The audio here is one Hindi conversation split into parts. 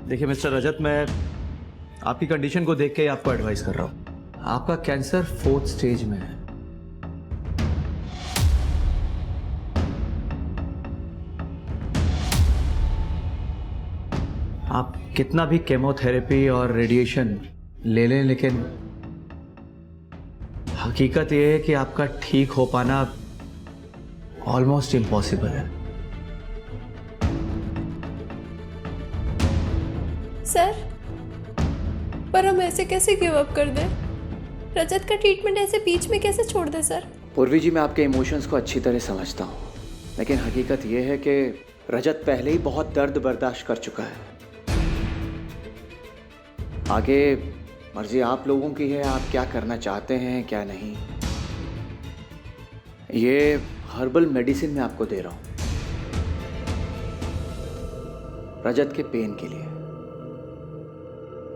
देखिए मिस्टर रजत, मैं आपकी कंडीशन को देख के ही आपको एडवाइस कर रहा हूँ। आपका कैंसर 4th स्टेज में है। आप कितना भी केमोथेरेपी और रेडिएशन ले लें, लेकिन हकीकत यह है कि आपका ठीक हो पाना ऑलमोस्ट इम्पॉसिबल है। सर, पर हम ऐसे कैसे गिव अप कर दें? रजत का ट्रीटमेंट ऐसे बीच में कैसे छोड़ दें सर? पूर्वी जी, मैं आपके इमोशंस को अच्छी तरह समझता हूँ, लेकिन हकीकत यह है कि रजत पहले ही बहुत दर्द बर्दाश्त कर चुका है। आगे मर्जी आप लोगों की है, आप क्या करना चाहते हैं क्या नहीं। ये हर्बल मेडिसिन मैं आपको दे रहा हूँ रजत के पेन के लिए।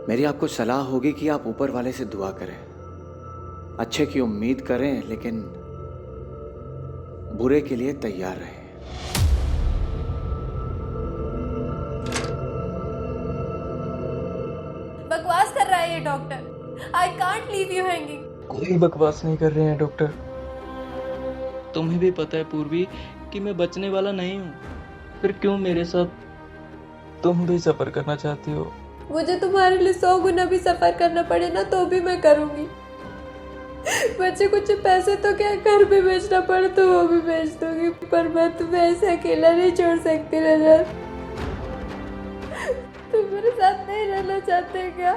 मेरी आपको सलाह होगी कि आप ऊपर वाले से दुआ करें, अच्छे की उम्मीद करें, लेकिन बुरे के लिए तैयार रहें। बकवास कर रहा है ये doctor. I can't leave you hanging. कोई बकवास नहीं कर रहे हैं डॉक्टर। तुम्हें भी पता है पूर्वी कि मैं बचने वाला नहीं हूँ, फिर क्यों मेरे साथ तुम भी सफर करना चाहती हो? मुझे तुम्हारे लिए 100 गुना भी सफर करना पड़े ना तो भी मैं करूंगी। बच्चे कुछ पैसे तो क्या घर पे बेचना पड़े तो वो भी बेच दूंगी, पर मैं तुम्हें ऐसे अकेला नहीं छोड़ सकती रजत। तुम मेरे साथ नहीं रहना चाहते क्या?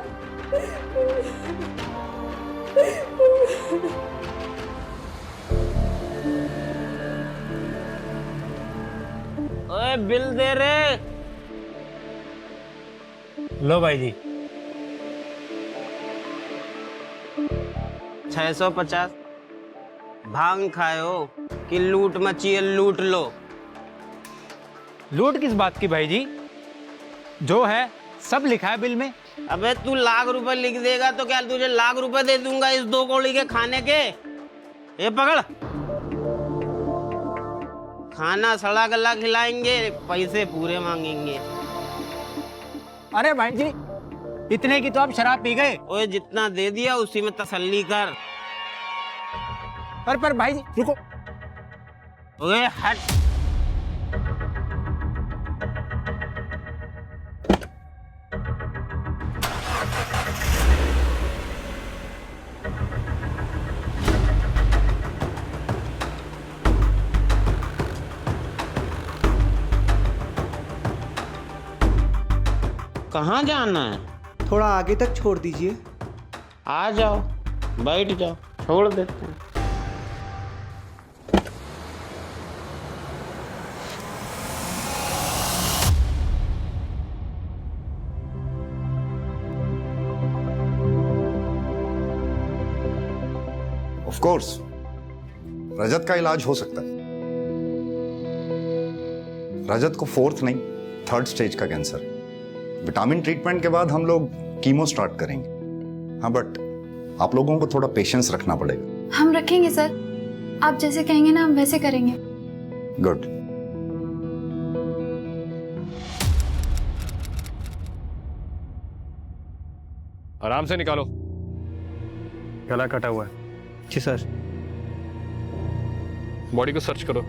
ओए बिल दे रे। लो भाई जी। 650। भांग खाए हो कि लूट मची है, लूट लो। लूट किस बात की भाई जी? जो है सब लिखा है बिल में। अबे तू लाख रुपए लिख देगा तो क्या तुझे लाख रुपए दे दूंगा इस 2 कौड़ी के खाने के? ये पकड़, खाना सड़ा गला खिलाएंगे, पैसे पूरे मांगेंगे। अरे भाई जी, इतने की तो आप शराब पी गए। ओए जितना दे दिया उसी में तसल्ली कर। पर भाई जी रुको। ओए हट। कहाँ जाना है? थोड़ा आगे तक छोड़ दीजिए। आ जाओ, बैठ जाओ, छोड़ देते हैं। ऑफ कोर्स रजत का इलाज हो सकता है। रजत को 4th नहीं 3rd स्टेज का कैंसर। विटामिन ट्रीटमेंट के बाद हम लोग कीमो स्टार्ट करेंगे। हाँ, बट आप लोगों को थोड़ा पेशेंस रखना पड़ेगा। हम रखेंगे सर, आप जैसे कहेंगे ना हम वैसे करेंगे। गुड। आराम से निकालो। गला कटा हुआ है। जी सर। बॉडी को सर्च करो।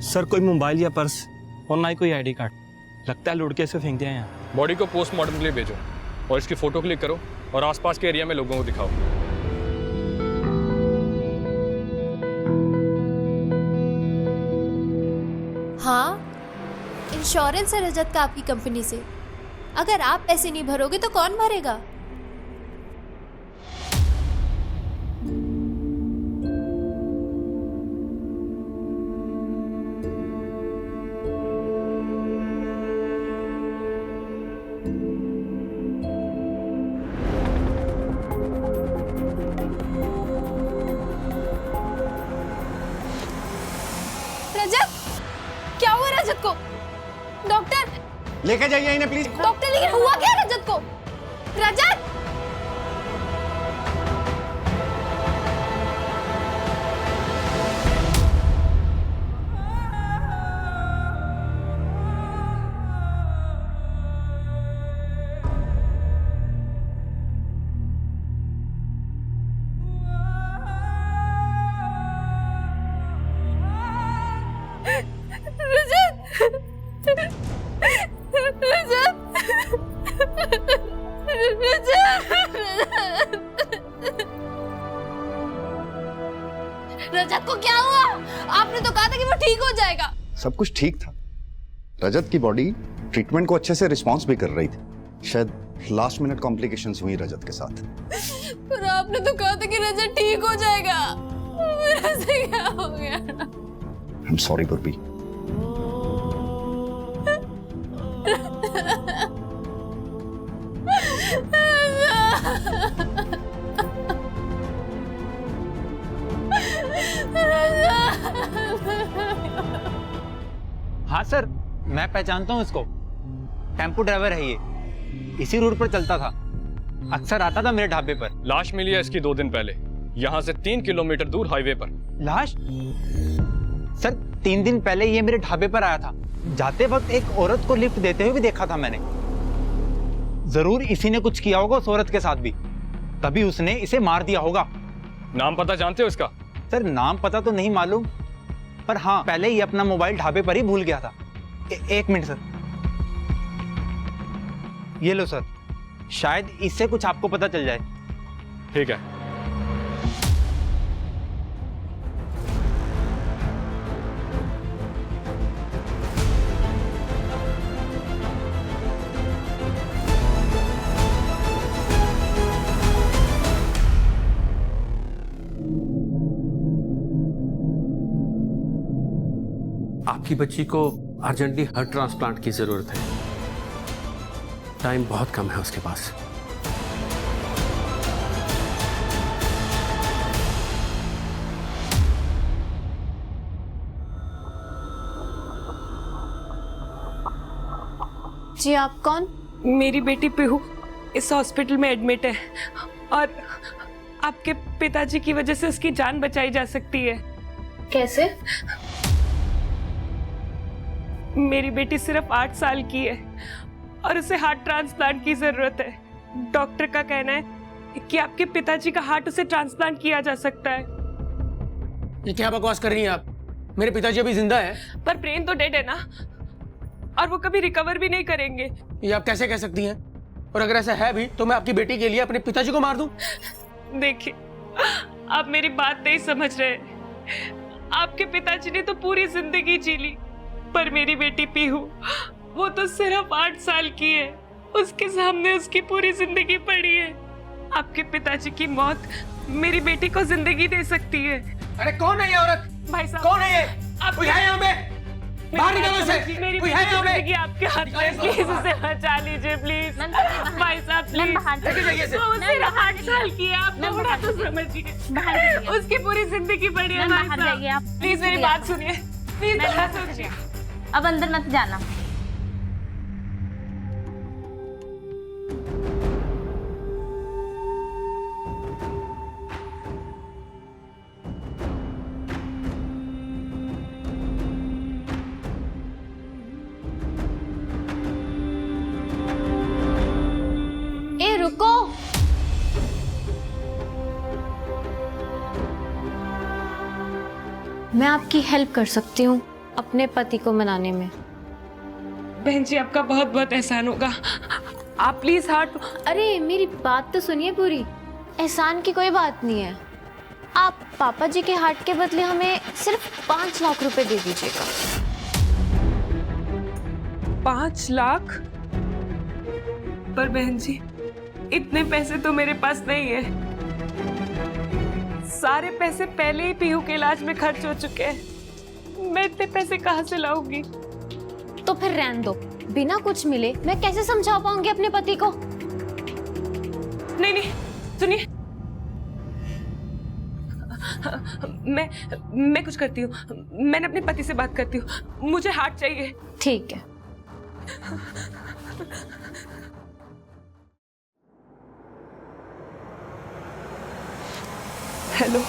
सर कोई मोबाइल या पर्स और ना ही कोई आईडी कार्ड। लगता है लुढ़के से फेंक दिया यहाँ। बॉडी को पोस्टमार्टम के लिए भेजो और इसकी फोटो क्लिक करो और आसपास के एरिया में लोगों को दिखाओ। हाँ, इंश्योरेंस है रजत का आपकी कंपनी से। अगर आप पैसे नहीं भरोगे तो कौन भरेगा? रजत, क्या हुआ रजत को? डॉक्टर लेके जाइए इन्हें प्लीज। डॉक्टर, लेकिन हुआ क्या रजत को? रजत! कि वो ठीक हो जाएगा। सब कुछ ठीक था। रजत की बॉडी ट्रीटमेंट को अच्छे से रिस्पॉन्स भी कर रही थी। शायद लास्ट मिनट कॉम्प्लिकेशंस हुई रजत के साथ। पर आपने तो कहा था कि रजत ठीक हो जाएगा, मेरे से क्या हो गया? आई एम सॉरी पूर्वी। हाँ सर, मैं पहचानता हूँ इसको। टेम्पो ड्राइवर है ये, इसी रूट पर चलता था, अक्सर आता था मेरे ढाबे पर। लाश मिली है इसकी 2 दिन पहले, यहाँ से 3 किलोमीटर दूर हाईवे पर। लाश? सर 3 दिन पहले ये मेरे ढाबे पर आया था। जाते वक्त एक औरत को लिफ्ट देते हुए भी देखा था मैंने। जरूर इसी ने कुछ किया होगा उस औरत के साथ भी, तभी उसने इसे मार दिया होगा। नाम पता जानते हो इसका? सर नाम पता तो नहीं मालूम, पर हाँ पहले ही अपना मोबाइल ढाबे पर ही भूल गया था। एक मिनट सर, ये लो सर, शायद इससे कुछ आपको पता चल जाए। ठीक है। आपकी बच्ची को अर्जेंटली हार्ट ट्रांसप्लांट की जरूरत है। टाइम बहुत कम है उसके पास। जी आप कौन? मेरी बेटी पीहू इस हॉस्पिटल में एडमिट है और आपके पिताजी की वजह से उसकी जान बचाई जा सकती है। कैसे? मेरी बेटी सिर्फ 8 साल की है और उसे हार्ट ट्रांसप्लांट की जरूरत है। डॉक्टर का कहना है कि आपके पिताजी का हार्ट उसे ट्रांसप्लांट किया जा सकता है। ये क्या बकवास कर रही हैं आप? मेरे पिताजी अभी जिंदा है। पर ब्रेन तो डेड है ना, और वो कभी रिकवर भी नहीं करेंगे। ये आप कैसे कह सकती हैं? और अगर ऐसा है भी तो मैं आपकी बेटी के लिए अपने पिताजी को मार दूं? देखिए, आप मेरी बात नहीं समझ रहे। आपके पिताजी ने तो पूरी जिंदगी जी ली, पर मेरी बेटी पीहू, वो तो सिर्फ 8 साल की है। उसके सामने उसकी पूरी जिंदगी पड़ी है। आपके पिताजी की मौत मेरी बेटी को जिंदगी दे सकती है। अरे कौन है ये औरत? भाई साहब, कौन है ये? कोई है यहाँ पे? बाहर निकलो से। मेरी कोई है यहाँ पे? जिंदगी आपके हाथ में, प्लीज उसे बचा लीजिए प्लीज। भाई साहब प्लीज, वो सिर्फ 8 साल की है, आप थोड़ा तो समझिए। उसकी पूरी जिंदगी पड़ी है भाई साहब, प्लीज मेरी बात सुनिए, प्लीज बात सुनिए। अब अंदर मत जाना। ए रुको, मैं आपकी हेल्प कर सकती हूँ अपने पति को मनाने में। बहन जी आपका बहुत बहुत एहसान होगा, आप प्लीज हार्ट। अरे मेरी बात तो सुनिए पूरी। एहसान की कोई बात नहीं है। आप पापा जी के हार्ट के बदले हमें सिर्फ 5 लाख रुपए दे दीजिएगा। 5 लाख? पर बहन जी इतने पैसे तो मेरे पास नहीं है। सारे पैसे पहले ही पीहू के इलाज में खर्च हो चुके हैं। मैं इतने पैसे कहाँ से लाऊंगी? तो फिर रहने दो, बिना कुछ मिले मैं कैसे समझा पाऊंगी अपने पति को? नहीं नहीं सुनिए, मैं कुछ करती हूँ। मैंने अपने पति से बात करती हूँ, मुझे हार्ट चाहिए। ठीक है। हेलो,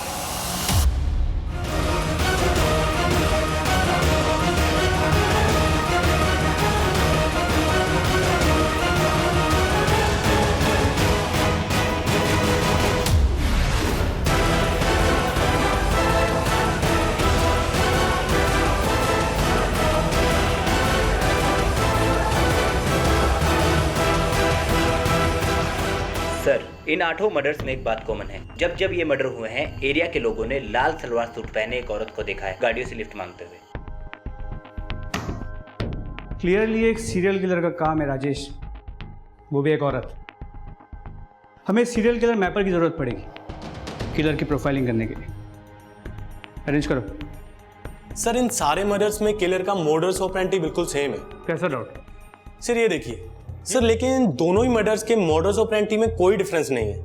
सर, इन 8 मर्डर्स में एक बात कॉमन है। जब जब ये मर्डर हुए हैं, एरिया के लोगों ने लाल सलवार सूट पहने एक औरत को देखा है गाड़ियों से लिफ्ट मांगते हुए। क्लियरली एक सीरियल किलर का काम है राजेश, वो भी एक औरत। हमें सीरियल किलर मैपर की ज़रूरत पड़ेगी किलर की प्रोफाइलिंग करने के लिए। अरेंज करो। सर इन सारे मर्डर्स में किलर का मोडस ऑपरेंडी बिल्कुल सेम है। कैसा डाउट? सर ये देखिए सर, लेकिन दोनों ही मर्डर्स के मोडस ऑपरेंडी में कोई डिफरेंस नहीं है,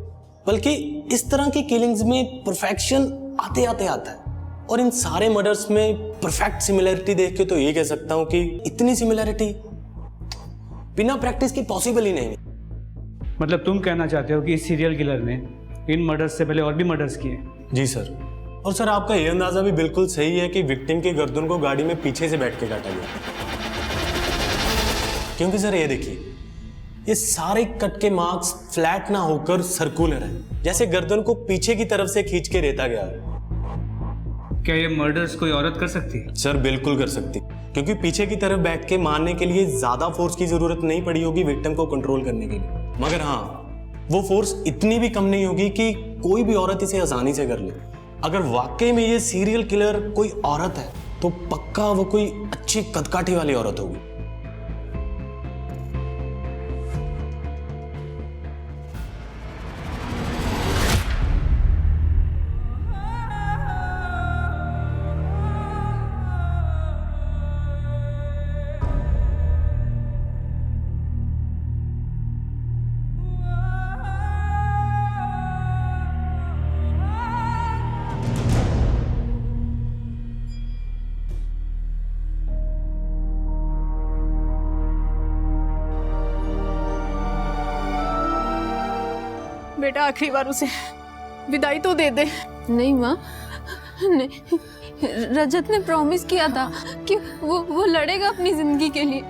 बल्कि इस तरह की किलिंग्स में परफेक्शन आते आते आता है। और इन सारे मर्डर्स में परफेक्ट सिमिलरिटी देख के तो ये कह सकता हूं कि इतनी सिमिलरिटी बिना प्रैक्टिस के पॉसिबल ही नहीं है। मतलब तुम कहना चाहते हो कि इस सीरियल किलर ने इन मर्डर्स से पहले और भी मर्डर्स किए? जी सर। और सर आपका ये अंदाजा भी बिल्कुल सही है कि विक्टिम की गर्दन को गाड़ी में पीछे से बैठ के काटा गया, क्योंकि सर ये देखिए ये सारे कट के मार्क्स फ्लैट ना होकर सर्कुलर है, जैसे गर्दन को पीछे की तरफ से खींच के रेता गया है। क्या ये मर्डर्स कोई औरत कर सकती है? सर बिल्कुल कर सकती, क्योंकि पीछे की तरफ बैठ के मारने के लिए ज्यादा फोर्स की जरूरत नहीं पड़ी होगी विक्टिम को कंट्रोल करने के लिए। मगर हाँ, वो फोर्स इतनी भी कम नहीं होगी कि कोई भी औरत इसे आसानी से कर ले। अगर वाकई में ये सीरियल किलर कोई औरत है तो पक्का वो कोई अच्छी कदकाठी वाली औरत होगी। बेटा आखिरी बार उसे विदाई तो दे दे। नहीं माँ, नहीं, रजत ने प्रॉमिस किया था कि वो लड़ेगा अपनी जिंदगी के लिए,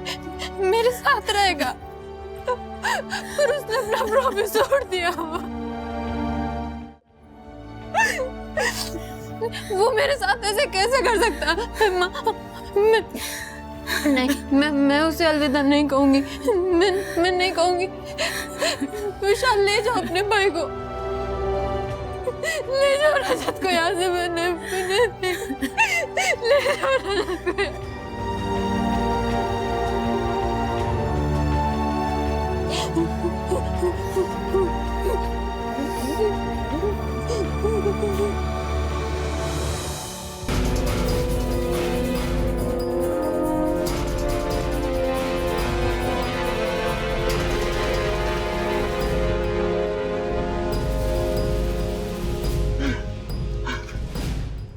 मेरे साथ रहेगा, पर उसने अपना प्रॉमिस तोड़ दिया। वो मेरे साथ ऐसे कैसे कर सकता? माँ नहीं, मैं उसे अलविदा नहीं कहूंगी, मैं नहीं कहूंगी। विशाल ले जाओ अपने भाई को, ले जाओ रजत को यहाँ से। मैंने ले जाओ रजत को।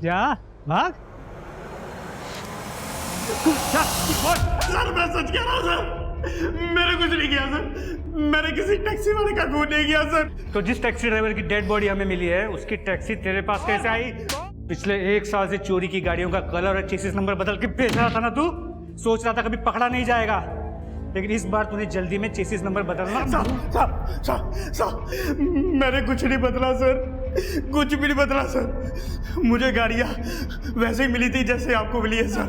जा भाग। सर मैं सच कह रहा हूँ सर, मैंने कुछ नहीं किया सर, मैंने किसी टैक्सी वाले का खून नहीं किया सर। तो जिस टैक्सी ड्राइवर की डेड बॉडी हमें मिली है उसकी टैक्सी तेरे पास कैसे आई? पिछले 1 साल से चोरी की गाड़ियों का कलर और चेसिस नंबर बदल के बेच रहा था ना तू? सोच रहा था कभी पकड़ा नहीं जाएगा, लेकिन इस बार तूने जल्दी में चेसिस नंबर बदलना। साहब मैंने कुछ नहीं बदला सर, कुछ भी नहीं बदला सर। मुझे गाड़ियाँ वैसे ही मिली थी जैसे आपको मिली है सर।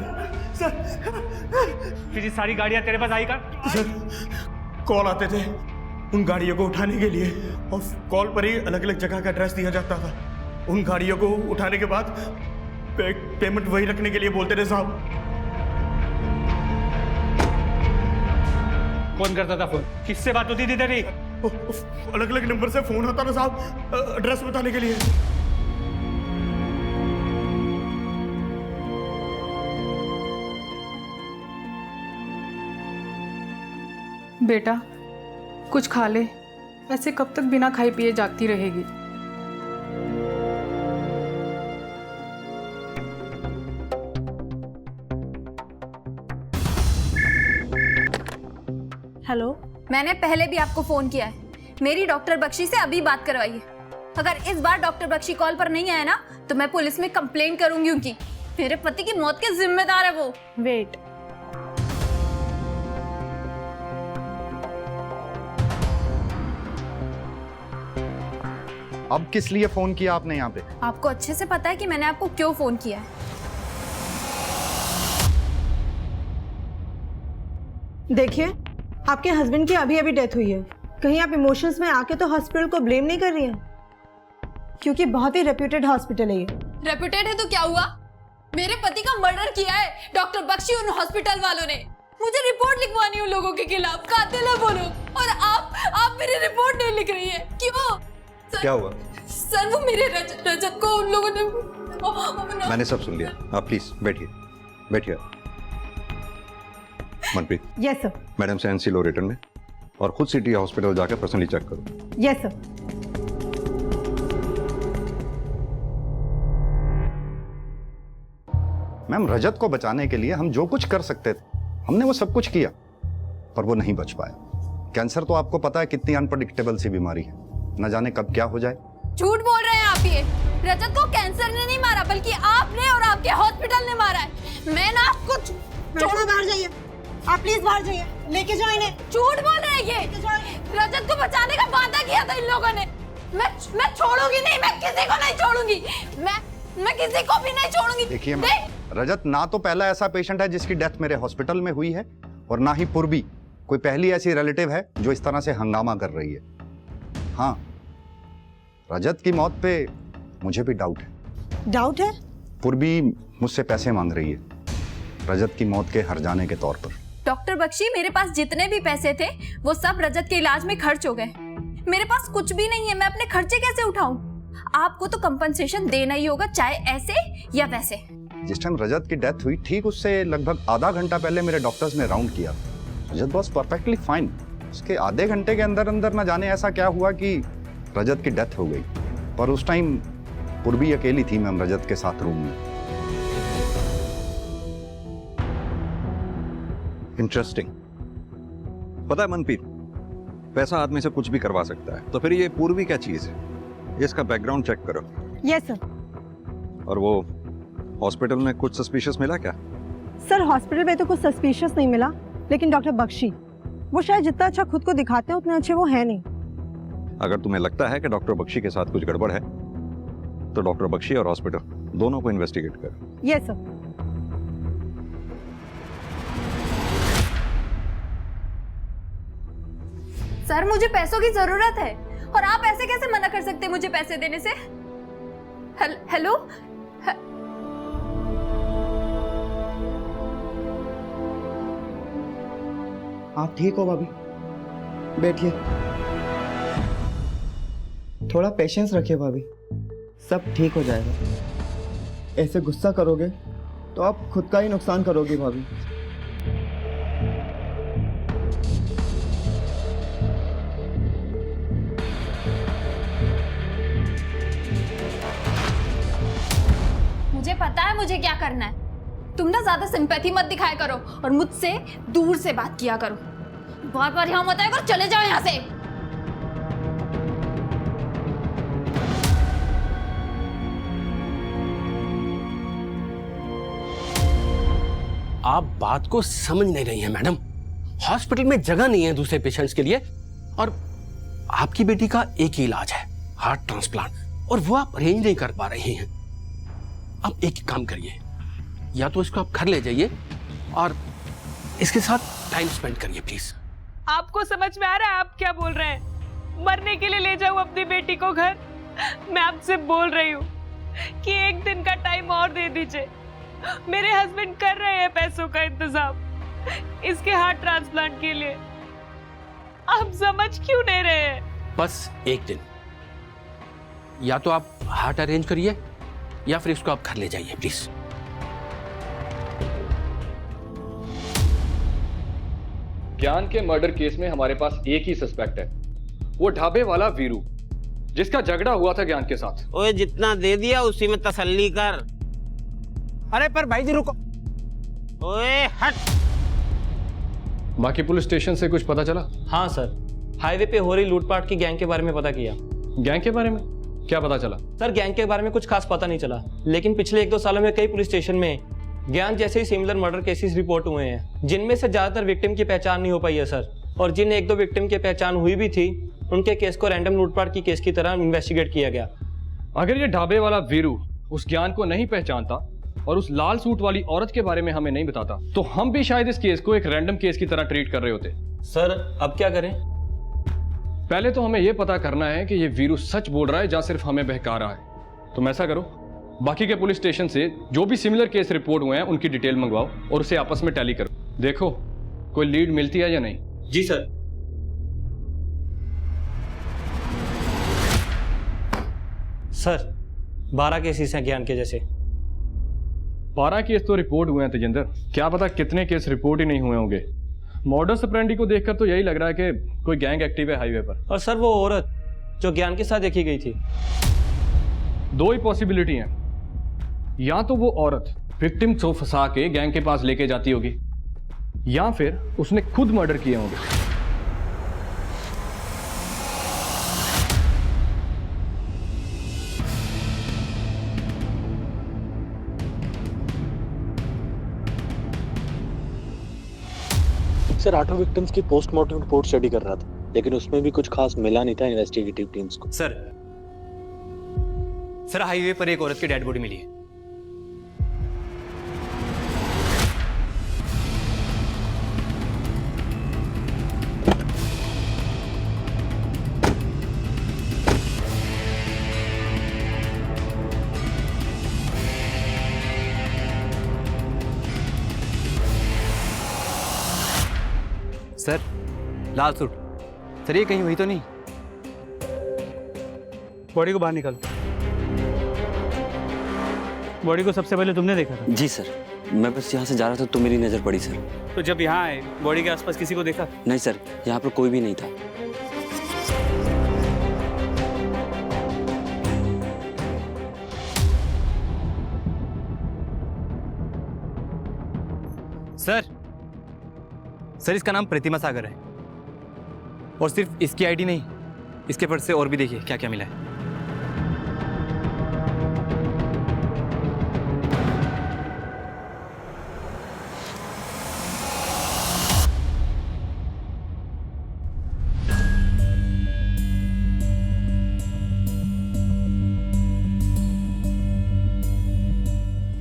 फिर ये सारी गाड़ियाँ तेरे पास आई का? सर कॉल आते थे उन गाड़ियों को उठाने के लिए, और कॉल पर ही अलग अलग जगह का एड्रेस दिया जाता था। उन गाड़ियों को उठाने के बाद पेमेंट वही रखने के लिए बोलते थे साहब। कौन करता था फोन? किससे बात होती थी तेरी? अलग अलग नंबर से फोन आता था साहब, एड्रेस बताने के लिए। बेटा कुछ खा ले, ऐसे कब तक बिना खाए पिए जागती रहेगी? हेलो, मैंने पहले भी आपको फोन किया है, मेरी डॉक्टर बख्शी से अभी बात करवाइए। अगर इस बार डॉक्टर बख्शी कॉल पर नहीं आया ना तो मैं पुलिस में कंप्लेंट करूंगी उनकी। मेरे पति की मौत के जिम्मेदार है वो। वेट, अब किस लिए फोन किया आपने यहाँ पे? आपको अच्छे से पता है कि मैंने आपको क्यों फोन किया है। देखिए, आपके हस्बैंड की अभी अभी डेथ हुई है, कहीं आप इमोशंस में आके तो हॉस्पिटल को ब्लेम नहीं कर रही हैं? क्योंकि बहुत ही रेप्यूटेड हॉस्पिटल है ये। रेप्यूटेड है तो क्या हुआ? मेरे पति का मर्डर किया है डॉक्टर बख्शी उन हॉस्पिटल वालों ने। मुझे रिपोर्ट लिखवानी है उन लोगों के खिलाफ, कातिल है वो लोग, और आप मेरी रिपोर्ट नहीं लिख रही है, क्यों? क्या हुआ? सर वो मेरे रजत को उन लोगों ने मैंने सब सुन लिया, आप प्लीज बैठिए बैठिए। मनप्रीत। Yes sir. मैडम से एनसी लो रिटर्न में, और खुद सिटी हॉस्पिटल जाकर पर्सनली चेक करो। Yes sir. मैम, रजत को बचाने के लिए हम जो कुछ कर सकते थे हमने वो सब कुछ किया, पर वो नहीं बच पाया। कैंसर तो आपको पता है कितनी अनप्रेडिक्टेबल सी बीमारी है, न जाने कब क्या हो जाए। झूठ बोल रहे हैं आप ये। रजत को कैंसर ने नहीं मारा, बल्कि आपने और आपके हॉस्पिटल ने मारा है। मैं ना कुछ छोड़ो, बाहर जाइए आप, प्लीज बाहर जाइए, लेके जाओ इन्हें। झूठ बोल रहे हैं ये। रजत को बचाने का वादा किया था इन लोगों ने। मैं छोड़ूंगी नहीं, मैं किसी को नहीं छोड़ूंगी, मैं किसी को भी नहीं छोड़ूंगी। देखिए रजत ना तो पहला ऐसा पेशेंट है जिसकी डेथ मेरे हॉस्पिटल में हुई है, और ना ही पूर्वी कोई पहली ऐसी रिलेटिव है जो इस तरह से हंगामा कर रही है। हाँ, रजत की मौत पे मुझे भी डाउट है। डाउट है? पूर्वी मुझसे पैसे मांग रही है रजत की मौत के हर जाने के तौर पर। डॉक्टर बख्शी, मेरे पास जितने भी पैसे थे वो सब रजत के इलाज में खर्च हो गए। मेरे पास कुछ भी नहीं है, मैं अपने खर्चे कैसे उठाऊं? आपको तो कंपनसेशन देना ही होगा, चाहे ऐसे या वैसे। जिस टाइम रजत की डेथ हुई ठीक उससे लगभग आधा घंटा पहले मेरे डॉक्टर्स ने राउंड किया। रजत वाज परफेक्टली फाइन। उसके आधे घंटे के अंदर अंदर न जाने ऐसा क्या हुआ कि रजत की डेथ हो गई, पर उस टाइम पूर्वी अकेली थी मैम रजत के साथ रूम में। इंटरेस्टिंग। पता है मनप्रीत, पैसा आदमी से कुछ भी करवा सकता है, तो फिर ये पूर्वी क्या चीज है? इसका बैकग्राउंड चेक करो। Yes sir. और वो हॉस्पिटल में कुछ सस्पिशियस मिला क्या? सर हॉस्पिटल में तो कुछ सस्पिशियस नहीं मिला, लेकिन डॉक्टर बख्शी वो शायद जितना अच्छा खुद को दिखाते हैं उतने अच्छे वो है नहीं। अगर तुम्हें लगता है कि डॉक्टर बख्शी के साथ कुछ गड़बड़ है तो डॉक्टर बख्शी और हॉस्पिटल दोनों को इन्वेस्टिगेट करो। Yes sir. सर मुझे पैसों की जरूरत है, और आप ऐसे कैसे मना कर सकते हैं मुझे पैसे देने से? हेलो? आप ठीक हो भाभी? बैठिए, थोड़ा पेशेंस रखिए भाभी, सब ठीक हो जाएगा। ऐसे गुस्सा करोगे तो आप खुद का ही नुकसान करोगे भाभी। मुझे पता है मुझे क्या करना है। तुम ना ज्यादा सिंपैथी मत दिखाया करो और मुझसे दूर से बात किया करो। बार बार यहाँ मत आया करो, चले जाओ यहाँ से। आप बात को समझ नहीं रही हैं मैडम। हॉस्पिटल में जगह नहीं है दूसरे पेशेंट्स के लिए, और आपकी बेटी का एक ही इलाज है, हार्ट ट्रांसप्लांट, और वो आप अरेंज नहीं कर पा रही हैं। आप एक काम करिए, या तो इसको आप घर ले जाइए और इसके साथ टाइम स्पेंड करिए प्लीज। आपको समझ में आ रहा है आप क्या बोल रहे हैं? मरने के लिए ले जाऊं अपनी बेटी को घर? मैं आपसे बोल रही हूँ कि एक दिन का टाइम और दे दीजिए। मेरे हस्बैंड कर रहे हैं पैसों का इंतजाम इसके हार्ट ट्रांसप्लांट के लिए। आप समझ क्यों नहीं रहे हैं? बस एक दिन, या तो आप हार्ट अरेंज करिए या फिर इसको आप घर ले जाइए प्लीज। ज्ञान के मर्डर केस में हमारे पास एक ही सस्पेक्ट है, वो ढाबे वाला वीरू, जिसका झगड़ा हुआ था ज्ञान के साथ। ओए जितना दे दिया उसी में तसल्ली कर। अरे पर भाई जी रुको। ओए हट। बाकी पुलिस स्टेशन से कुछ पता चला? हाँ सर, हाईवे पे हो रही लूटपाट की गैंग के बारे में पता किया। गैंग के बारे में क्या पता चला? सर गैंग के बारे में कुछ खास पता नहीं चला, लेकिन पिछले 1-2 सालों में कई पुलिस स्टेशन में ज्ञान जैसे ही सिमिलर मर्डर केसेस रिपोर्ट हुए हैं, जिनमें से ज्यादातर विक्टिम की पहचान नहीं हो पाई है सर। और जिन 1-2 विक्टिम की पहचान हुई भी थी, उनके केस को रैंडम लूटपाट की केस की तरह इन्वेस्टिगेट किया गया। अगर ये ढाबे वाला वीरू उस ज्ञान को नहीं पहचानता और उस लाल सूट वाली औरत के बारे में हमें नहीं बताता, तो हम भी शायद इस केस को एक रैंडम केस की तरह ट्रीट कर रहे होते। सर अब क्या करें? पहले तो हमें यह पता करना है कि ये वीरू सच बोल रहा है या सिर्फ हमें बहका रहा है। तुम ऐसा करो, बाकी के पुलिस स्टेशन से जो भी सिमिलर केस रिपोर्ट हुए हैं उनकी डिटेल मंगवाओ और उसे आपस में टैली करो। देखो कोई लीड मिलती है या नहीं? जी सर। सर 12 केसेस हैं ज्ञान के जैसे। 12 केस तो रिपोर्ट हुए हैं तेजिंदर, क्या पता कितने केस रिपोर्ट ही नहीं हुए होंगे। मॉडस ऑपरेंडी को देखकर तो यही लग रहा है कि कोई गैंग एक्टिव है हाईवे पर। और सर वो औरत जो ज्ञान के साथ देखी गई थी, 2 ही पॉसिबिलिटी हैं, या तो वो औरत विक्टिम को फंसा के गैंग के पास लेके जाती होगी, या फिर उसने खुद मर्डर किए होंगे। सर 8 विक्टिम्स की पोस्टमार्टम रिपोर्ट स्टडी कर रहा था, लेकिन उसमें भी कुछ खास मिला नहीं था इन्वेस्टिगेटिव टीम्स को। सर हाईवे पर एक औरत की डेड बॉडी मिली है। सर लाल सूट, सर ये कहीं हुई तो नहीं? बॉडी को बाहर निकाल। बॉडी को सबसे पहले तुमने देखा था? जी सर, मैं बस यहाँ से जा रहा था तो मेरी नजर पड़ी सर। तो जब यहाँ आए बॉडी के आसपास किसी को देखा? नहीं सर, यहाँ पर कोई भी नहीं था। सर इसका नाम प्रतिमा सागर है, और सिर्फ इसकी आईडी नहीं, इसके पर्स से और भी देखिए क्या क्या मिला है।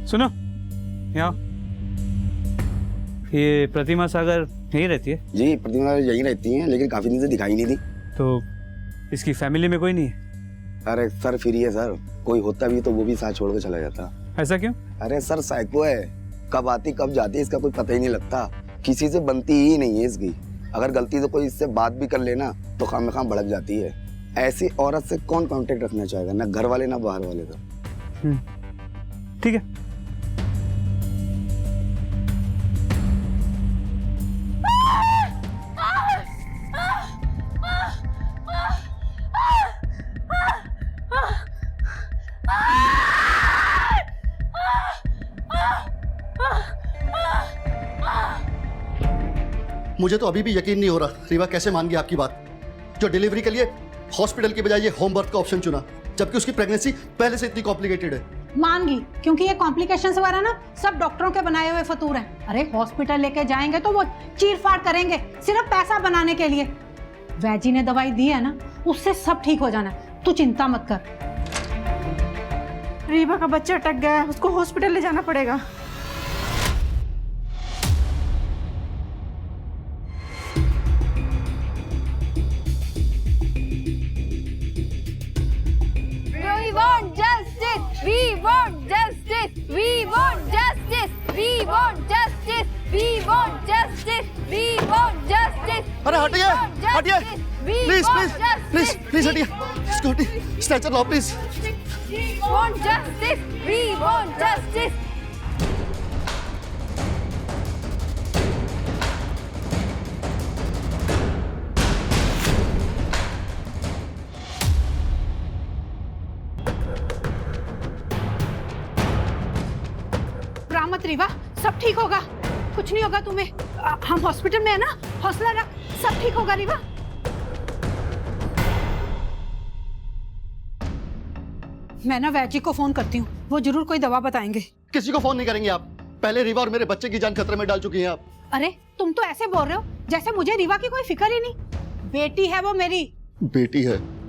सुनो यहाँ, ये प्रतिमा सागर यहीं रहती है? जी प्रतिमा यहीं रहती हैं, लेकिन काफी दिन से दिखाई नहीं दी। तो इसकी फैमिली में कोई नहीं है? अरे सर फ्री है सर, कोई होता भी तो वो भी साथ छोड़ के चला जाता। ऐसा क्यों? अरे सर साइको है, कब आती कब जाती है इसका कोई पता ही नहीं लगता, किसी से बनती ही नहीं है इसकी। अगर गलती से कोई इससे बात भी कर लेना तो खाम भड़क जाती है। ऐसी औरत से कौन कांटेक्ट रखना चाहेगा, ना घर वाले ना बाहर वाले। तो ठीक है। मुझे तो अभी भी यकीन नहीं हो रहा रीवा कैसे मान गई आपकी बात, जो डिलीवरी के लिए हॉस्पिटल के बजाय ये होम बर्थ का ऑप्शन चुना, जबकि उसकी प्रेगनेंसी पहले से इतनी कॉम्प्लिकेटेड है। मान गई क्योंकि ये कॉम्प्लिकेशंस वगैरह ना सब डॉक्टरों के बनाए हुए फतूर हैं। अरे हॉस्पिटल लेके जाएंगे तो वो चीर फाड़ करेंगे सिर्फ पैसा बनाने के लिए। वैजी ने दवाई दी है ना, उससे सब ठीक हो जाना, तू चिंता मत कर। रीवा का बच्चा अटक गया है, उसको हॉस्पिटल ले जाना पड़ेगा। We want justice. We want justice. We want justice. We want justice. We want justice. We want justice. अरे हटिए हटिए, प्लीज प्लीज प्लीज प्लीज हटिए, स्कूटी स्ट्रेचर लाओ please. We want justice. We want justice. मत रीवा, सब ठीक होगा, कुछ नहीं होगा तुम्हें। हम हॉस्पिटल में है ना, हौसला रख, सब ठीक होगा रीवा। मैं ना वैजी को फोन करती हूँ, वो जरूर कोई दवा बताएंगे। किसी को फोन नहीं करेंगे आप, पहले रीवा और मेरे बच्चे की जान खतरे में डाल चुकी हैं आप। अरे तुम तो ऐसे बोल रहे हो जैसे मुझे रीवा की कोई फिक्र ही नहीं। बेटी है वो मेरी। बेटी है?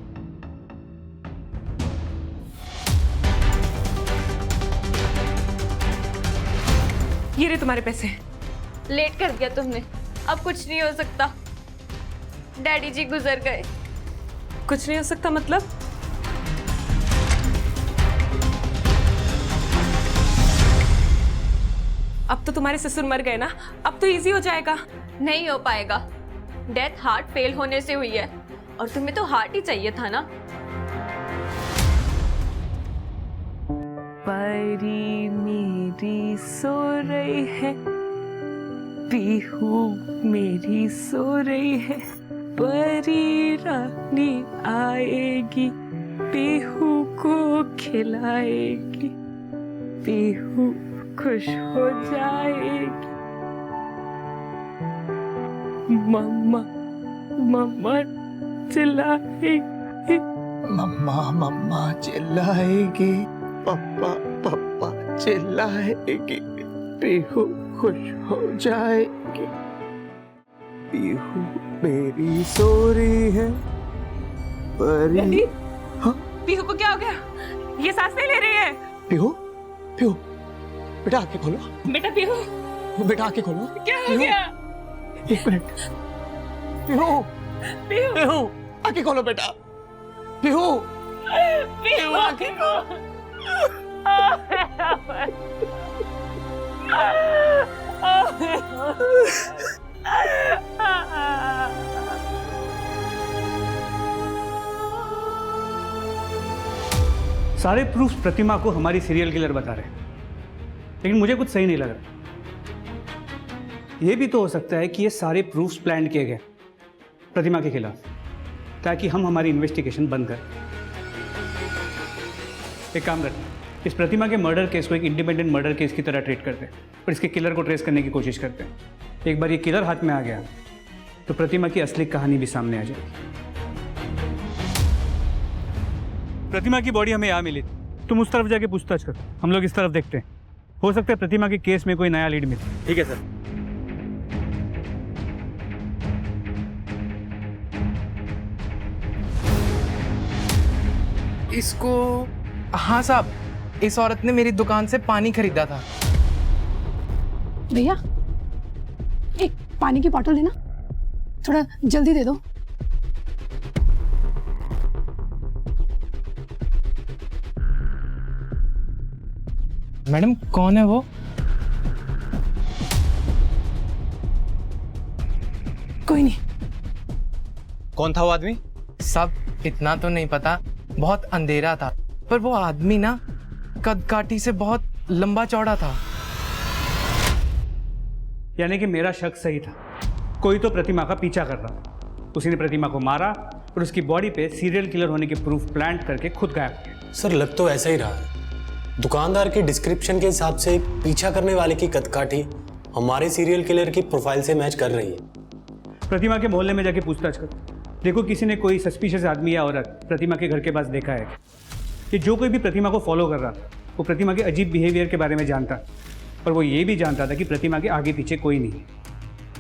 ये रहे तुम्हारे पैसे। लेट कर दिया तुमने, अब कुछ नहीं हो सकता। डैडी जी गुजर गए। कुछ नहीं हो सकता मतलब? अब तो तुम्हारे ससुर मर गए ना, अब तो इजी हो जाएगा। नहीं हो पाएगा। डेथ हार्ट फेल होने से हुई है और तुम्हें तो हार्ट ही चाहिए था ना। परी मेरी सो रही है, पीहू मेरी सो रही है, परी रानी आएगी, पीहू को खिलाएगी, पीहू खुश हो जाएगी। मम्मा मम्मा चिल्लाएगी, मम्मा मम्मा चिल्लाएगी, पापा पापा चिल्लाएगी, पीहू खुश हो जाएगी, पीहू मेरी सो रही है, परी। हाँ? पीहू को क्या हो गया? ये सांस नहीं ले रही है। पीहू पीहू बेटा आंखें खोलो। बेटा पीहू, बेटा आंखें खोलो। क्या हो गया? एक मिनट। पीहू पीहू आंखें खोलो बेटा। पीहू पीहू आंखें खोलो। सारे प्रूफ प्रतिमा को हमारी सीरियल किलर बता रहे हैं, लेकिन मुझे कुछ सही नहीं लग रहा। यह भी तो हो सकता है कि ये सारे प्रूफ्स प्लान किए गए प्रतिमा के खिलाफ, ताकि हम हमारी इन्वेस्टिगेशन बंद करें। एक काम करते हैं, इस प्रतिमा के मर्डर केस को एक इंडिपेंडेंट मर्डर केस की तरह ट्रीट करते हैं और इसके किलर को ट्रेस करने की कोशिश करते हैं। एक बार ये किलर हाथ में आ गया तो प्रतिमा की असली कहानी भी सामने आ जाएगी। प्रतिमा की बॉडी हमें यहाँ मिली, तुम उस तरफ जाके पूछताछ करो, हम लोग इस तरफ देखते हैं। हो सकता है प्रतिमा के केस में कोई नया लीड मिले। ठीक है सर। इसको, हाँ साहब, इस औरत ने मेरी दुकान से पानी खरीदा था। भैया एक पानी की बॉटल देना, थोड़ा जल्दी दे दो। मैडम कौन है वो? कोई नहीं। कौन था वो आदमी? सब इतना तो नहीं पता, बहुत अंधेरा था, पर वो आदमी ना कद काठी से बहुत लंबा चौड़ा था। यानी कि मेरा शक सही था, कोई तो प्रतिमा का पीछा कर रहा था। उसी ने प्रतिमा को मारा और उसकी बॉडी पे सीरियल किलर होने के प्रूफ प्लांट करके खुद गायब किया। सर लग तो ऐसा ही रहा है। दुकानदार के डिस्क्रिप्शन के हिसाब से पीछा करने वाले की कदकाठी हमारे सीरियल किलर की प्रोफाइल से मैच कर रही है। प्रतिमा के मोहल्ले में जाके पूछताछ करो, देखो किसी ने कोई सस्पिशियस आदमी या औरत प्रतिमा के घर के पास देखा है कि जो कोई भी प्रतिमा को फॉलो कर रहा था वो प्रतिमा के अजीब बिहेवियर के बारे में जानता, और वो ये भी जानता था कि प्रतिमा के आगे पीछे कोई नहीं है।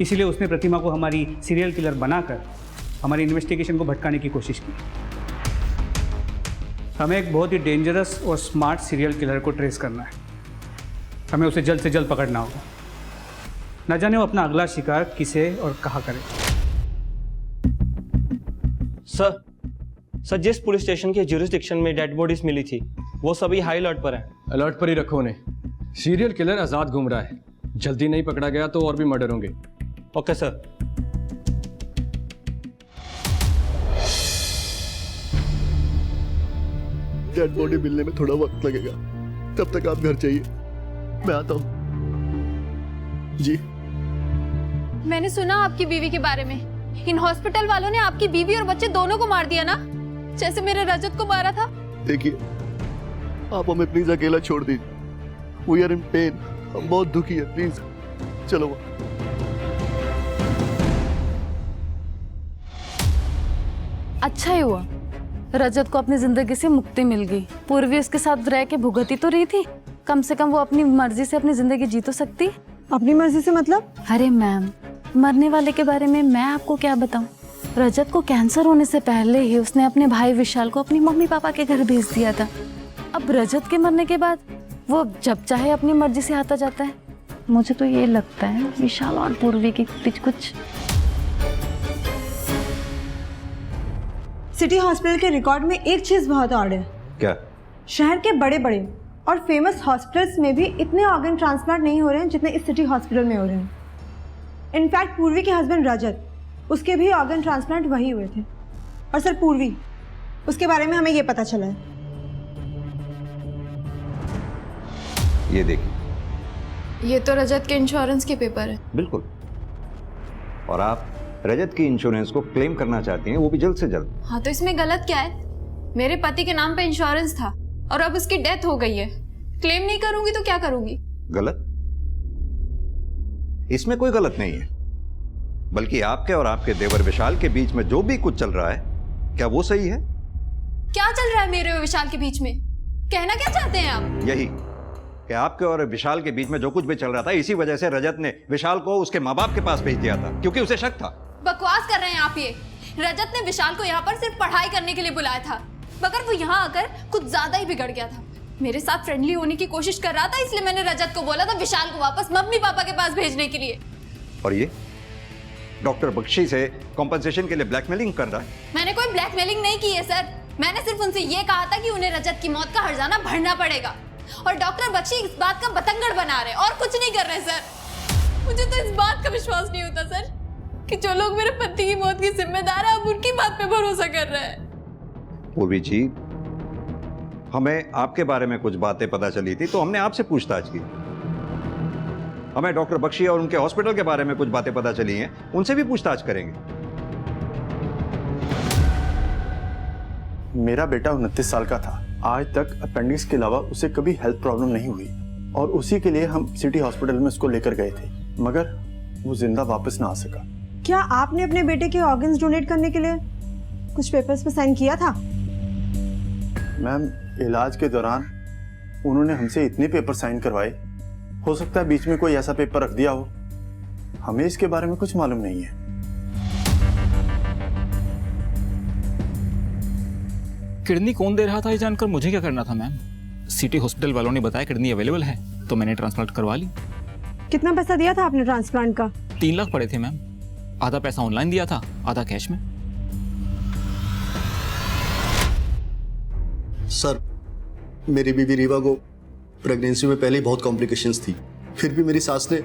इसीलिए उसने प्रतिमा को हमारी सीरियल किलर बनाकर हमारी इन्वेस्टिगेशन को भटकाने की कोशिश की। हमें एक बहुत ही डेंजरस और स्मार्ट सीरियल किलर को ट्रेस करना है। हमें उसे जल्द से जल्द पकड़ना होगा, न जाने वो अपना अगला शिकार किसे और कहाँ करे। सर जिस पुलिस स्टेशन के ज्यूरिसडिक्शन में डेड बॉडीज मिली थी वो सभी हाई अलर्ट पर हैं। अलर्ट पर ही रखो उन्हें, सीरियल किलर आजाद घूम रहा है, जल्दी नहीं पकड़ा गया तो और भी मर्डर होंगे। Okay sir. डेड बॉडी मिलने में थोड़ा वक्त लगेगा, तब तक आप घर चाहिए, मैं आता हूँ। जी मैंने सुना आपकी बीवी के बारे में, इन हॉस्पिटल वालों ने आपकी बीवी और बच्चे दोनों को मार दिया ना, जैसे मेरे रजत को मारा था। देखिए आप हमें प्लीज अकेला छोड़ दीजिए, वी आर इन पेन, हम बहुत दुखी है, प्लीज चलो। अच्छा ही हुआ रजत को अपनी जिंदगी से मुक्ति मिल गई। पूर्वी उसके साथ रह के भुगती तो रही थी, कम से कम वो अपनी मर्जी से अपनी जिंदगी जी तो सकती। अपनी मर्जी से मतलब? अरे मैम, मरने वाले के बारे में मैं आपको क्या बताऊं। रजत को कैंसर होने से पहले ही उसने अपने भाई विशाल को अपनी मम्मी पापा के घर भेज दिया था। अब रजत के मरने के बाद वो जब चाहे अपनी मर्जी से आता जाता है। मुझे तो ये लगता है विशाल और पूर्वी के बीच कुछ। सिटी हॉस्पिटल के रिकॉर्ड में एक चीज बहुत ऑड है। क्या? शहर के बड़े बड़े और फेमस हॉस्पिटल्स में भी इतने ऑर्गन ट्रांसप्लांट नहीं हो रहे हैं जितने इस सिटी हॉस्पिटल में हो रहे हैं। इनफैक्ट पूर्वी के हस्बैंड रजत, उसके भी ऑर्गन ट्रांसप्लांट वही हुए थे। और सर पूर्वी, उसके बारे में हमें ये पता चला है। ये देखिए, ये तो रजत के इंश्योरेंस के पेपर है। बिल्कुल। और आप रजत की इंश्योरेंस को क्लेम करना चाहती हैं, वो भी जल्द से जल्द। हाँ तो इसमें गलत क्या है? मेरे पति के नाम पे इंश्योरेंस था और अब उसकी डेथ हो गई है। क्लेम नहीं करूंगी तो क्या करूंगी? गलत? इसमें कोई गलत नहीं है, बल्कि आपके और आपके देवर विशाल के बीच में जो भी कुछ चल रहा है, क्या वो सही है? क्या चल रहा है मेरे और विशाल के बीच में? कहना क्या चाहते हैं आप? यही कि आपके और विशाल के बीच में जो कुछ भी चल रहा था, इसी वजह से रजत ने विशाल को उसके माँ बाप के पास भेज दिया था, क्योंकि उसे शक था। बकवास कर रहे हैं आप। ये रजत ने विशाल को यहाँ पर सिर्फ पढ़ाई करने के लिए बुलाया था, मगर वो यहाँ आकर कुछ ज्यादा ही बिगड़ गया था। मेरे साथ फ्रेंडली होने की कोशिश कर रहा था, इसलिए मैंने रजत को बोला था विशाल को वापस मम्मी पापा के पास भेजने के लिए। और ये डॉक्टर बख्शी से कॉम्पनसेशन के लिए ब्लैकमेलिंग कर रहा है? मैंने कोई ब्लैकमेलिंग नहीं की है सर। मैंने सिर्फ उनसे ये कहा था कि उन्हें रजत की मौत का हर्जाना भरना पड़ेगा, और डॉक्टर बख्शी इस बात का बतंगड़ बना रहे और कुछ नहीं कर रहे सर। मुझे तो इस बात का विश्वास नहीं होता सर कि जो लोग मेरे पति की मौत की जिम्मेदार है, अब उनकी बात पे भरोसा कर रहे हैं। पूर्वी जी, हमें आपके बारे में कुछ बातें पता चली थी, तो हमने आपसे पूछताछ की। हमें डॉक्टर बख्शी और उनके हॉस्पिटल के बारे में कुछ बातें पता चली हैं, उनसे भी पूछताछ करेंगे। मेरा बेटा 29 साल का था। आज तक अपेंडिक्स के अलावा उसे कभी हेल्थ प्रॉब्लम नहीं हुई, और उसी के लिए हम सिटी हॉस्पिटल में उसको लेकर गए थे, मगर वो जिंदा वापस ना आ सका। क्या आपने अपने बेटे के ऑर्गन्स डोनेट करने के लिए कुछ पेपर्स पे साइन किया था? मैम, इलाज के दौरान उन्होंने हमसे इतने पेपर साइन करवाए, हो सकता है बीच में कोई ऐसा पेपर रख दिया हो। हमें इसके बारे में कुछ मालूम नहीं है। किडनी कौन दे रहा था ये जानकर मुझे क्या करना था मैम? सिटी हॉस्पिटल वालों ने बताया किडनी अवेलेबल है, तो मैंने ट्रांसप्लांट करवा ली। कितना पैसा दिया था आपने ट्रांसप्लांट का? 3 लाख पड़े थे मैम। आधा पैसा ऑनलाइन दिया था, आधा कैश में। सर, मेरी बीवी रीवा को प्रेगनेंसी में पहले ही बहुत कॉम्प्लिकेशंस थी, फिर भी मेरी सास ने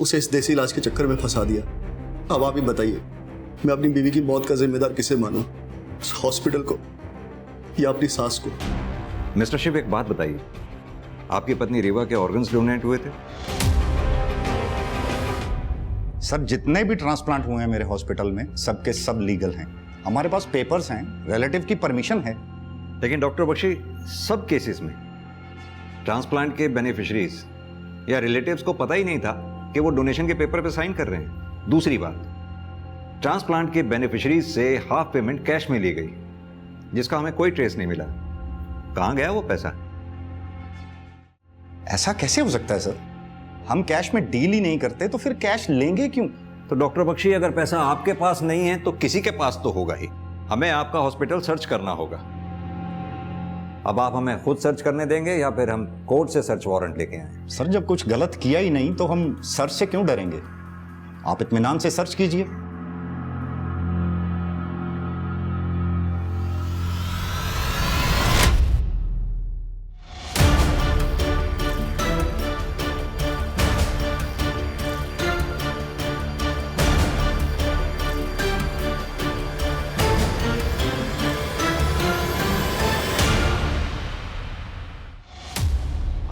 उसे इस देसी इलाज के चक्कर में फंसा दिया। अब आप ही बताइए, मैं अपनी बीवी की मौत का जिम्मेदार किसे मानूं? हॉस्पिटल को या अपनी सास को? मिस्टर शिव, एक बात बताइए, आपकी पत्नी रीवा के ऑर्गन्स डोनेट हुए थे? सर, जितने भी ट्रांसप्लांट हुए हैं मेरे हॉस्पिटल में, सबके सब लीगल हैं। हमारे पास पेपर्स हैं, रिलेटिव की परमिशन है। लेकिन डॉक्टर बख्शी, सब केसेस में ट्रांसप्लांट के बेनिफिशरीज या रिलेटिव्स को पता ही नहीं था कि वो डोनेशन के पेपर पे साइन कर रहे हैं। दूसरी बात, ट्रांसप्लांट के बेनिफिशरीज से हाफ पेमेंट कैश में ली गई, जिसका हमें कोई ट्रेस नहीं मिला। कहां गया वो पैसा? ऐसा कैसे हो सकता है सर? हम कैश में डील ही नहीं करते, तो फिर कैश लेंगे क्यों? तो डॉक्टर बख्शी, अगर पैसा आपके पास नहीं है तो किसी के पास तो होगा ही। हमें आपका हॉस्पिटल सर्च करना होगा। अब आप हमें खुद सर्च करने देंगे या फिर हम कोर्ट से सर्च वारंट लेके आए? सर, जब कुछ गलत किया ही नहीं तो हम सर्च से क्यों डरेंगे? आप इत्मीनान से सर्च कीजिए।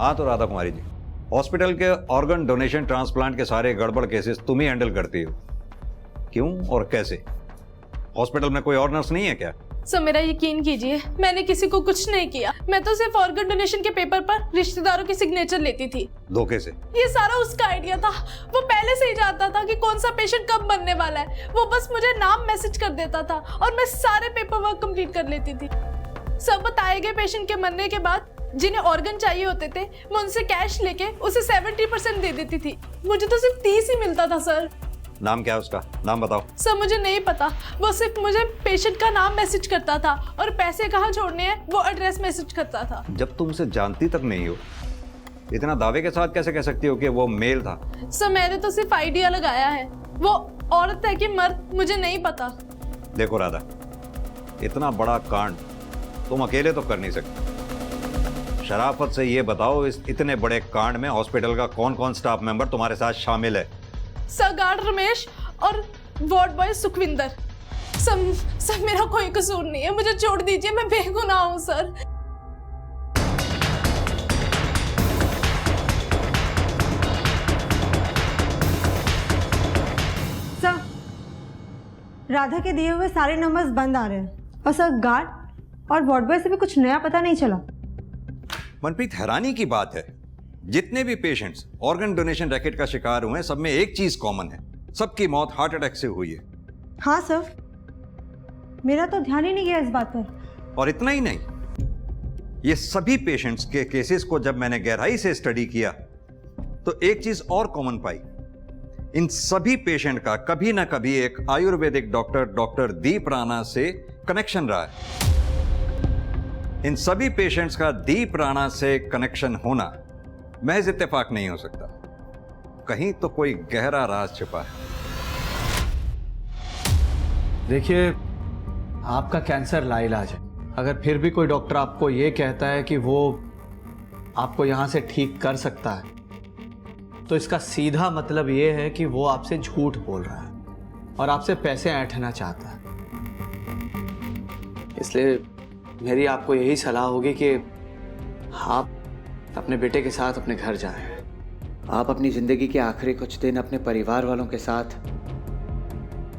हाँ तो राधा कुमारी जी, हॉस्पिटल के ऑर्गन डोनेशन ट्रांसप्लांट के सारे गड़बड़ केसेस तुम ही हैंडल करती हो, क्यों और कैसे? हॉस्पिटल में कोई और नर्स नहीं है क्या? सर, मेरा यकीन कीजिए, मैंने किसी को कुछ नहीं किया। मैं तो सिर्फ ऑर्गन डोनेशन के पेपर पर रिश्तेदारों की सिग्नेचर लेती थी। धोखे से? ये सारा उसका आइडिया था। वो पहले से ही जानता था कि कौन सा पेशेंट कब बनने वाला है। वो बस मुझे नाम मैसेज कर देता था और मैं सारे पेपर वर्क कंप्लीट कर लेती थी। सब बताए गए पेशेंट के मरने के बाद जिन्हें ऑर्गन चाहिए होते थे, मैं उनसे कैश लेके उसे 70% दे देती थी। मुझे तो सिर्फ 30 ही मिलता था सर। नाम क्या है उसका? नाम बताओ। सर, मुझे नहीं पता। वो सिर्फ मुझे पेशेंट का नाम मैसेज करता था और पैसे कहाँ छोड़ने हैं वो एड्रेस मैसेज करता था। जब तुम उसे जानती तक नहीं हो, इतना दावे के साथ कैसे कह सकती हो कि वो मेल था? सर, मैंने तो सिर्फ आइडिया लगाया है। वो औरत है कि मर्द मुझे नहीं पता। देखो राधा, इतना बड़ा कांड तुम अकेले तो कर नहीं सकते। शराफत से ये बताओ, इस इतने बड़े कांड में हॉस्पिटल का कौन कौन स्टाफ मेंबर तुम्हारे साथ शामिल है? सरगार्ड रमेश और वार्ड बॉय सुखविंदर। सर मेरा कोई कसूर नहीं है, मुझे छोड़ दीजिए, मैं बेगुनाह हूँ सर। सर, राधा के दिए हुए सारे नंबर्स बंद आ रहे हैं और सर गार्ड और वार्ड बॉय से भी कुछ नया पता नहीं चला। मनप्रीत, हैरानी की बात है, जितने भी पेशेंट्स ऑर्गन डोनेशन रैकेट का शिकार हुए हैं, सब में एक चीज कॉमन है, सबकी मौत हार्ट अटैक से हुई है। हाँ सर, मेरा तो ध्यान ही नहीं गया इस बात पर। और इतना ही नहीं, ये सभी पेशेंट्स के केसेस को जब मैंने गहराई से स्टडी किया तो एक चीज और कॉमन पाई। इन सभी पेशेंट का कभी ना कभी एक आयुर्वेदिक डॉक्टर दीप राणा से कनेक्शन रहा है। इन सभी पेशेंट्स का दीप राणा से कनेक्शन होना महज इत्तेफाक नहीं हो सकता, कहीं तो कोई गहरा राज छिपा है। देखिए, आपका कैंसर लाइलाज है। अगर फिर भी कोई डॉक्टर आपको ये कहता है कि वो आपको यहाँ से ठीक कर सकता है, तो इसका सीधा मतलब ये है कि वो आपसे झूठ बोल रहा है और आपसे पैसे ऐंठना चाहता है। इसलिए मेरी आपको यही सलाह होगी कि आप अपने बेटे के साथ अपने घर जाएं। आप अपनी जिंदगी के आखिरी कुछ दिन अपने परिवार वालों के साथ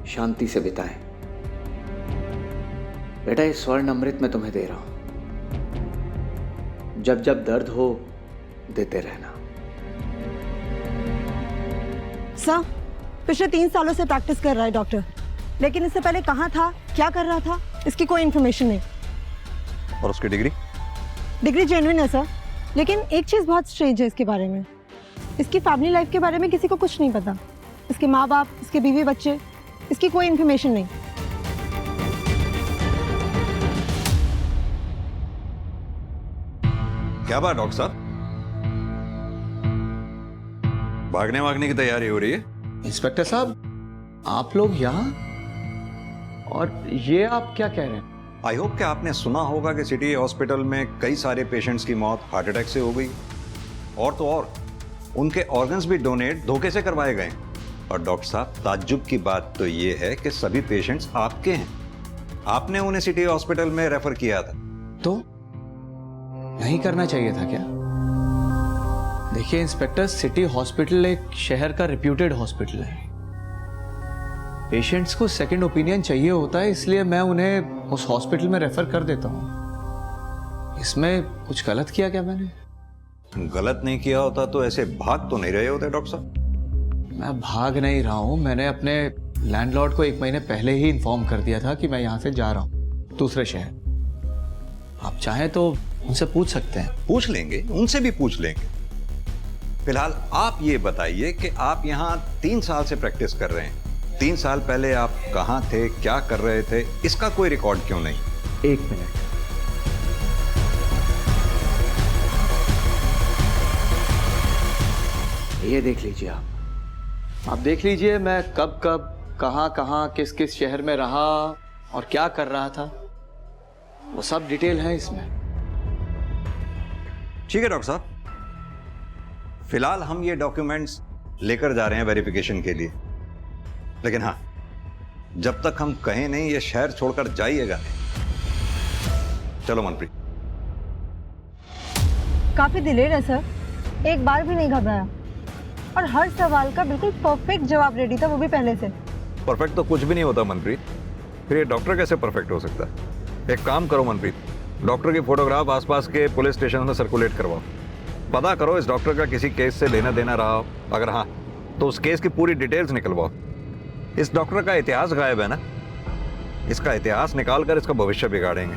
शांति से बिताएं। बेटा, ये स्वर्ण अमृत मैं तुम्हें दे रहा हूं, जब जब दर्द हो देते रहना। सर, पिछले 3 सालों से प्रैक्टिस कर रहा है डॉक्टर, लेकिन इससे पहले कहाँ था, क्या कर रहा था, इसकी कोई इन्फॉर्मेशन नहीं। और उसकी डिग्री जेन्युइन है सर, लेकिन एक चीज़ बहुत स्ट्रेंज है इसके बारे में। इसकी फैमिली लाइफ के बारे में किसी को कुछ नहीं पता। इसके माँ बाप, इसके बीवी बच्चे, इसकी कोई इन्फॉर्मेशन नहीं। क्या बात डॉक्टर साहब, भागने की तैयारी हो रही है? इंस्पेक्टर साहब, आप लोग यहाँ, और ये आप क्या कह रहे हैं? आई होप कि आपने सुना होगा कि सिटी हॉस्पिटल में कई सारे पेशेंट्स की मौत हार्ट अटैक से हो गई, और तो और उनके ऑर्गन्स भी डोनेट धोखे से करवाए गए। और डॉक्टर साहब, ताज्जुब की बात तो ये है कि सभी पेशेंट्स आपके हैं, आपने उन्हें सिटी हॉस्पिटल में रेफर किया था। तो नहीं करना चाहिए था क्या? देखिए इंस्पेक्टर, सिटी हॉस्पिटल एक शहर का रिप्यूटेड हॉस्पिटल है। पेशेंट्स को सेकंड ओपिनियन चाहिए होता है, इसलिए मैं उन्हें उस हॉस्पिटल में रेफर कर देता हूँ। इसमें कुछ गलत किया क्या मैंने? गलत नहीं किया होता तो ऐसे भाग तो नहीं रहे होते डॉक्टर साहब। मैं भाग नहीं रहा हूँ, मैंने अपने लैंडलॉर्ड को 1 महीने पहले ही इन्फॉर्म कर दिया था कि मैं यहाँ से जा रहा हूँ दूसरे शहर। आप चाहें तो उनसे पूछ सकते हैं। पूछ लेंगे, उनसे भी पूछ लेंगे। फिलहाल आप ये बताइए कि आप यहाँ 3 साल से प्रैक्टिस कर रहे हैं, 3 साल पहले आप कहाँ थे, क्या कर रहे थे, इसका कोई रिकॉर्ड क्यों नहीं? 1 मिनट। ये देख लीजिए, आप देख लीजिए मैं कब कहाँ किस किस शहर में रहा और क्या कर रहा था, वो सब डिटेल है इसमें। ठीक है डॉक्टर साहब, फिलहाल हम ये डॉक्यूमेंट्स लेकर जा रहे हैं वेरिफिकेशन के लिए, लेकिन हाँ, जब तक हम कहें नहीं ये शहर छोड़कर जाइएगा नहीं। चलो मनप्रीत। काफी दिलेर है सर, एक बार भी नहीं घबराया और हर सवाल का बिल्कुल परफेक्ट जवाब रेडी था, वो भी पहले से। परफेक्ट तो कुछ भी नहीं होता मनप्रीत, फिर ये डॉक्टर कैसे परफेक्ट हो सकता है? एक काम करो मनप्रीत, डॉक्टर की फोटोग्राफ आसपास के पुलिस स्टेशन में सर्कुलेट करवाओ, पता करो इस डॉक्टर का किसी केस से लेना देना रहा हो, अगर हाँ तो उस केस की पूरी डिटेल्स निकलवाओ। इस डॉक्टर का इतिहास गायब है ना, इसका इतिहास निकालकर इसका भविष्य बिगाड़ेंगे।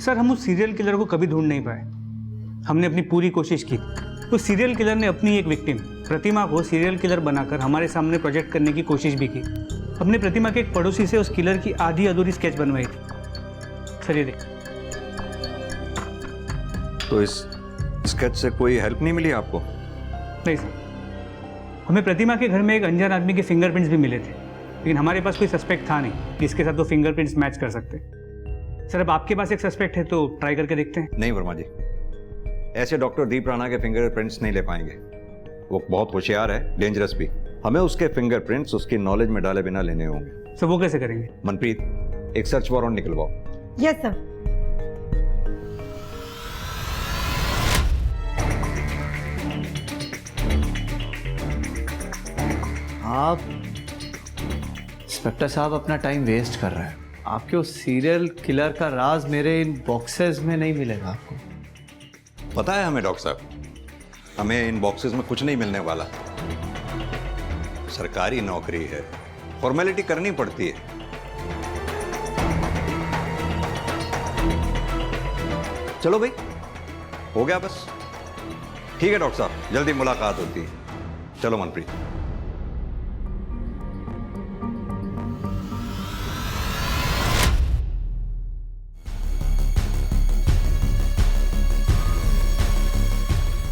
सर, हम उस सीरियल किलर को कभी ढूंढ नहीं पाए। हमने अपनी पूरी कोशिश की। उस सीरियल किलर ने अपनी एक विक्टिम प्रतिमा को सीरियल किलर बनाकर हमारे सामने प्रोजेक्ट करने की कोशिश भी की। हमने प्रतिमा के एक पड़ोसी से उस किलर की आधी अधूरी स्केच बनवाई थी। सर ये देख। तो इस स्केच से कोई हेल्प नहीं मिली आपको? नहीं सर, हमें प्रतिमा के घर में एक अनजान आदमी के फिंगरप्रिंट्स भी मिले थे, लेकिन हमारे पास कोई सस्पेक्ट था नहीं जिसके साथ वो फिंगरप्रिंट्स मैच कर सकते। सर अब आपके पास एक सस्पेक्ट है तो ट्राई करके देखते हैं। नहीं वर्मा जी, ऐसे डॉक्टर दीप राणा के फिंगरप्रिंट्स नहीं ले पाएंगे। वो बहुत होशियार है, डेंजरस भी। हमें उसके फिंगरप्रिंट्स उसकी नॉलेज में डाले बिना लेने होंगे। सर वो कैसे करेंगे? मनप्रीत, एक सर्च वारंट निकलवाओ। Yes sir. आप इंस्पेक्टर साहब अपना टाइम वेस्ट कर रहे हैं। आपके उस सीरियल किलर का राज मेरे इन बॉक्सेस में नहीं मिलेगा आपको। पता है हमें डॉक्टर साहब, हमें इन बॉक्सेस में कुछ नहीं मिलने वाला। सरकारी नौकरी है, फॉर्मेलिटी करनी पड़ती है। चलो भाई, हो गया बस। ठीक है डॉक्टर साहब, जल्दी मुलाकात होती है। चलो मनप्रीत।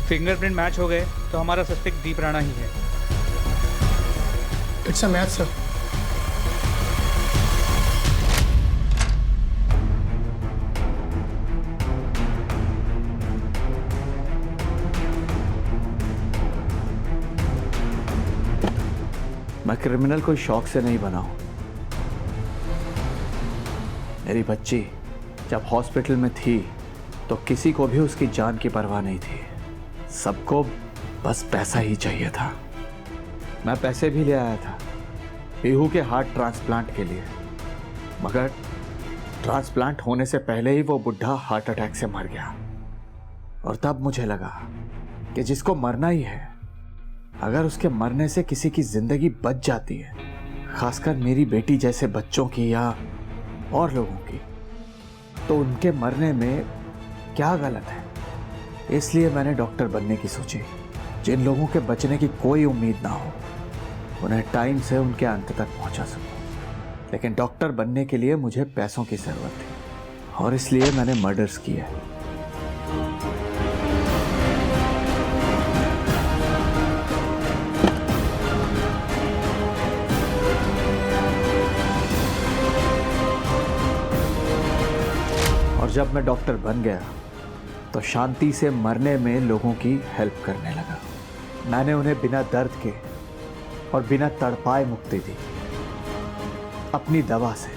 फिंगरप्रिंट मैच हो गए तो हमारा सस्पेक्ट दीप राणा ही है। It's a match sir. मैं क्रिमिनल कोई शौक से नहीं बना हूं। मेरी बच्ची जब हॉस्पिटल में थी तो किसी को भी उसकी जान की परवाह नहीं थी। सबको बस पैसा ही चाहिए था। मैं पैसे भी ले आया था पीहू के हार्ट ट्रांसप्लांट के लिए, मगर ट्रांसप्लांट होने से पहले ही वो बुढ़ा हार्ट अटैक से मर गया। और तब मुझे लगा कि जिसको मरना ही है, अगर उसके मरने से किसी की जिंदगी बच जाती है, खासकर मेरी बेटी जैसे बच्चों की या और लोगों की, तो उनके मरने में क्या गलत है। इसलिए मैंने डॉक्टर बनने की सोची। जिन लोगों के बचने की कोई उम्मीद ना हो, उन्हें टाइम से उनके अंत तक पहुंचा सकूं। लेकिन डॉक्टर बनने के लिए मुझे पैसों की जरूरत थी और इसलिए मैंने मर्डर्स किए। और जब मैं डॉक्टर बन गया तो शांति से मरने में लोगों की हेल्प करने लगा। मैंने उन्हें बिना दर्द के और बिना तड़पाए मुक्ति दी, अपनी दवा से,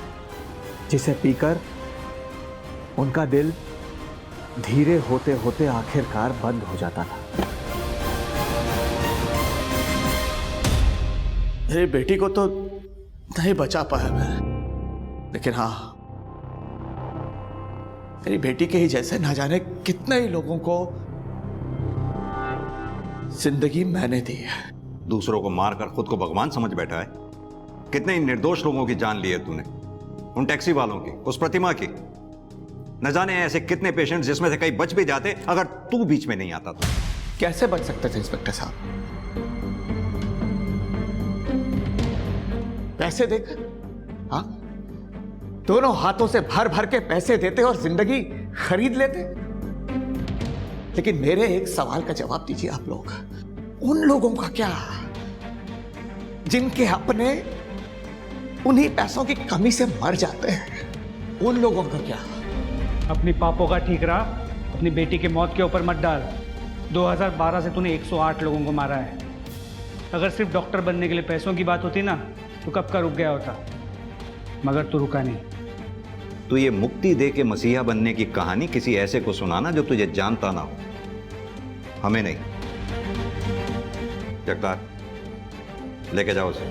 जिसे पीकर उनका दिल धीरे होते होते आखिरकार बंद हो जाता था। मेरी बेटी को तो नहीं बचा पाया मैं, लेकिन हाँ, मेरी बेटी के ही जैसे ना जाने कितने ही लोगों को जिंदगी मैंने दी है। दूसरों को मारकर खुद को भगवान समझ बैठा है। कितने ही निर्दोष लोगों की जान ली है तूने, उन टैक्सी वालों की, उस प्रतिमा की। न जाने ऐसे कितने पेशेंट्स जिसमें से कई बच भी जाते अगर तू बीच में नहीं आता तो। कैसे बच सकते थे इंस्पेक्टर साहब? पैसे देकर? हाँ, दोनों हाथों से भर भर के पैसे देते और जिंदगी खरीद लेते। लेकिन मेरे एक सवाल का जवाब दीजिए आप लोग, उन लोगों का क्या जिनके अपने उन्हीं पैसों की कमी से मर जाते हैं? उन लोगों का क्या? अपनी पापों का ठीक रहा, अपनी बेटी के मौत के ऊपर मत डाल। 2012 से तूने 108 लोगों को मारा है। अगर सिर्फ डॉक्टर बनने के लिए पैसों की बात होती ना तो कब का रुक गया होता, मगर तू रुका नहीं। तो ये मुक्ति दे के मसीहा बनने की कहानी किसी ऐसे को सुनाना जो तुझे जानता ना हो, हमें नहीं। जगतार, लेके जाओ उसे।